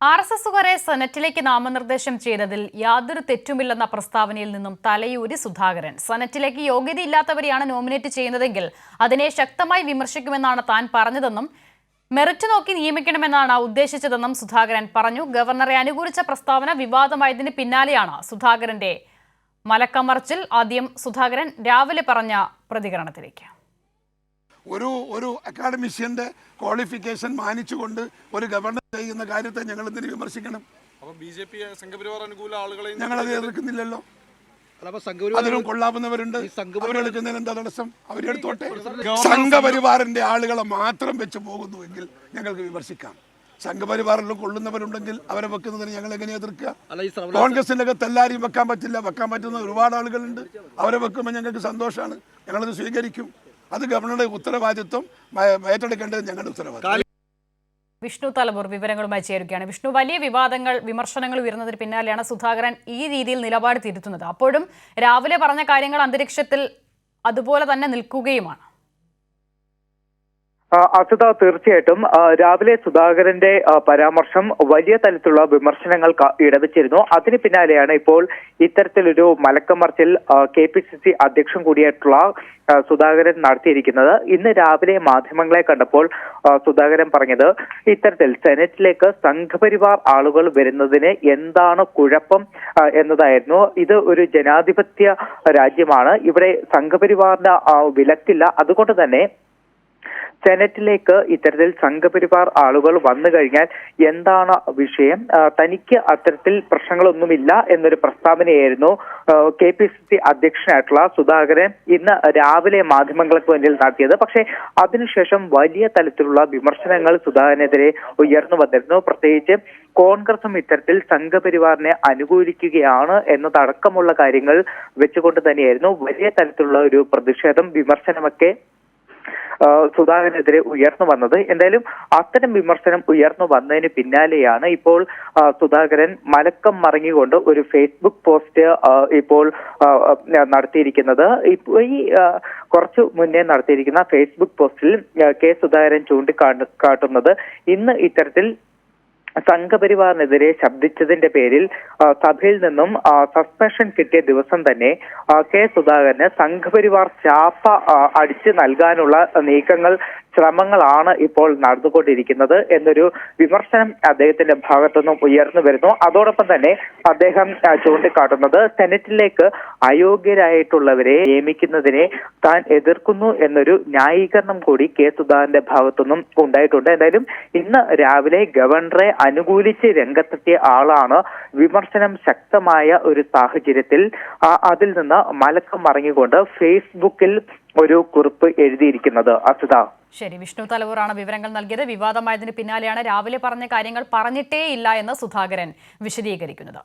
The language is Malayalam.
ആർഎസ്എസുകാരെ സെനറ്റിലേക്ക് നാമനിർദ്ദേശം ചെയ്തതിൽ യാതൊരു തെറ്റുമില്ലെന്ന പ്രസ്താവനയിൽ നിന്നും തലയൂരി സുധാകരൻ. സെനറ്റിലേക്ക് യോഗ്യതയില്ലാത്തവരെയാണ് നോമിനേറ്റ് ചെയ്യുന്നതെങ്കിൽ അതിനെ ശക്തമായി വിമർശിക്കുമെന്നാണ് താൻ പറഞ്ഞതെന്നും മെറിറ്റ് നോക്കി നിയമിക്കണമെന്നാണ് ഉദ്ദേശിച്ചതെന്നും സുധാകരൻ പറഞ്ഞു. ഗവർണറെ അനുകൂലിച്ച പ്രസ്താവന വിവാദമായതിന് പിന്നാലെയാണ് സുധാകരന്റെ മലക്കമർച്ചിൽ. ആദ്യം സുധാകരൻ രാവിലെ പറഞ്ഞ പ്രതികരണത്തിലേക്ക്. ഒരു അക്കാഡമിഷ്യന്റെ ക്വാളിഫിക്കേഷൻ മാനിച്ചുകൊണ്ട് ഒരു ഗവർണർ ചെയ്യുന്ന കാര്യത്തെ ഞങ്ങൾ എന്തിനു വിമർശിക്കണം? ഞങ്ങളത് എതിർക്കുന്നില്ലല്ലോ. അതിനും കൊള്ളാവുന്നവരുണ്ട്. അവരെടുക്കുന്നതിന് എന്താ തടസ്സം? അവരെടുത്തോട്ടെ. സംഘപരിവാറിന്റെ ആളുകളെ മാത്രം വെച്ച് പോകുന്നുവെങ്കിൽ ഞങ്ങൾക്ക് വിമർശിക്കാം. സംഘപരിവാറിലും കൊള്ളുന്നവരുണ്ടെങ്കിൽ അവരെ വെക്കുന്നതിന് ഞങ്ങൾ എങ്ങനെ എതിർക്കുക? കോൺഗ്രസിന്റെ അകത്ത് എല്ലാവരെയും വെക്കാൻ പറ്റില്ല. വെക്കാൻ പറ്റുന്ന ഒരുപാട് ആളുകളുണ്ട്. അവരെ വെക്കുമ്പോൾ ഞങ്ങൾക്ക് സന്തോഷമാണ്. ഞങ്ങളത് സ്വീകരിക്കും. അത് ഗവർണറുടെ ഉത്തരവാദിത്വം ഏറ്റെടുക്കേണ്ടത് ഞങ്ങളുടെ ഉത്തരവാദിത്വം. വിഷ്ണു തലവൂർ വിവരങ്ങളുമായി ചേരുകയാണ്. വിഷ്ണു, വലിയ വിവാദങ്ങൾ, വിമർശനങ്ങൾ ഉയർന്നതിന് പിന്നാലെയാണ് സുധാകരൻ ഈ രീതിയിൽ നിലപാട് തിരുത്തുന്നത്. അപ്പോഴും രാവിലെ പറഞ്ഞ കാര്യങ്ങൾ അന്തരീക്ഷത്തിൽ അതുപോലെ തന്നെ നിൽക്കുകയുമാണ്. അസുത, തീർച്ചയായിട്ടും രാവിലെ സുധാകരന്റെ പരാമർശം വലിയ തരത്തിലുള്ള വിമർശനങ്ങൾക്ക് ഇടവച്ചിരുന്നു. അതിന് പിന്നാലെയാണ് ഇപ്പോൾ ഇത്തരത്തിലൊരു മലക്കമർച്ചിൽ KPCC അധ്യക്ഷൻ കൂടിയായിട്ടുള്ള സുധാകരൻ നടത്തിയിരിക്കുന്നത്. ഇന്ന് രാവിലെ മാധ്യമങ്ങളെ കണ്ടപ്പോൾ സുധാകരൻ പറഞ്ഞത് ഇത്തരത്തിൽ സെനറ്റിലേക്ക് സംഘപരിവാർ ആളുകൾ വരുന്നതിന് എന്താണ് കുഴപ്പം എന്നതായിരുന്നു. ഇത് ഒരു ജനാധിപത്യ രാജ്യമാണ്. ഇവിടെ സംഘപരിവാറിന് വിലക്കില്ല. അതുകൊണ്ട് തന്നെ സെനറ്റിലേക്ക് ഇത്തരത്തിൽ സംഘപരിവാർ ആളുകൾ വന്നു കഴിഞ്ഞാൽ എന്താണ് വിഷയം? തനിക്ക് അത്തരത്തിൽ പ്രശ്നങ്ങളൊന്നുമില്ല എന്നൊരു പ്രസ്താവനയായിരുന്നു KPCC അധ്യക്ഷനായിട്ടുള്ള സുധാകരൻ ഇന്ന് രാവിലെ മാധ്യമങ്ങൾക്ക് മുന്നിൽ നടത്തിയത്. പക്ഷേ അതിനുശേഷം വലിയ തലത്തിലുള്ള വിമർശനങ്ങൾ സുധാകരനെതിരെ ഉയർന്നു വന്നിരുന്നു. പ്രത്യേകിച്ച് കോൺഗ്രസും ഇത്തരത്തിൽ സംഘപരിവാറിനെ അനുകൂലിക്കുകയാണ് എന്നതടക്കമുള്ള കാര്യങ്ങൾ വെച്ചുകൊണ്ട് തന്നെയായിരുന്നു വലിയ തരത്തിലുള്ള ഒരു പ്രതിഷേധം, വിമർശനമൊക്കെ സുധാകരനെതിരെ ഉയർന്നു വന്നത്. എന്തായാലും അത്തരം വിമർശനം ഉയർന്നു വന്നതിന് പിന്നാലെയാണ് ഇപ്പോൾ സുധാകരൻ മലക്കം മറിഞ്ഞുകൊണ്ട് ഒരു ഫേസ്ബുക്ക് പോസ്റ്റ് ഇപ്പോൾ നടത്തിയിരിക്കുന്നത്. ഈ കുറച്ചു മുന്നേ നടത്തിയിരിക്കുന്ന ഫേസ്ബുക്ക് പോസ്റ്റിൽ സുധാകരൻ ചൂണ്ടിക്കാട്ടുന്നത് ഇന്ന് ഇത്തരത്തിൽ സംഘപരിവാറിനെതിരെ ശബ്ദിച്ചതിന്റെ പേരിൽ സഭയിൽ നിന്നും സസ്പെൻഷൻ കിട്ടിയ ദിവസം തന്നെ സുധാകരന് സംഘപരിവാർ ചാപ്പ അടിച്ചു നൽകാനുള്ള ശ്രമങ്ങളാണ് ഇപ്പോൾ നടന്നുകൊണ്ടിരിക്കുന്നത് എന്നൊരു വിമർശനം അദ്ദേഹത്തിന്റെ ഭാഗത്തുനിന്നും ഉയർന്നു വരുന്നു. അതോടൊപ്പം തന്നെ അദ്ദേഹം ചൂണ്ടിക്കാട്ടുന്നത് സെനറ്റിലേക്ക് അയോഗ്യരായിട്ടുള്ളവരെ നിയമിക്കുന്നതിനെ താൻ എതിർക്കുന്നു എന്നൊരു ന്യായീകരണം കൂടി സുധാകരന്റെ ഭാഗത്തുനിന്നും ഉണ്ടായിട്ടുണ്ട്. എന്തായാലും ഇന്ന് രാവിലെ ഗവർണറെ അനുകൂലിച്ച് രംഗത്തെത്തിയ ആളാണ്. വിമർശനം ശക്തമായ ഒരു സാഹചര്യത്തിൽ അതിൽ നിന്ന് മലക്കം മറിഞ്ഞുകൊണ്ട് ഫേസ്ബുക്കിൽ ഒരു കുറിപ്പ് എഴുതിയിരിക്കുന്നത്. അസുത, ശരി, വിഷ്ണു തലവൂറാണ് വിവരങ്ങൾ നൽകിയത്. വിവാദമായതിന് പിന്നാലെയാണ് രാവിലെ പറഞ്ഞ കാര്യങ്ങൾ പറഞ്ഞിട്ടേ ഇല്ല എന്ന് സുധാകരൻ വിശദീകരിക്കുന്നത്.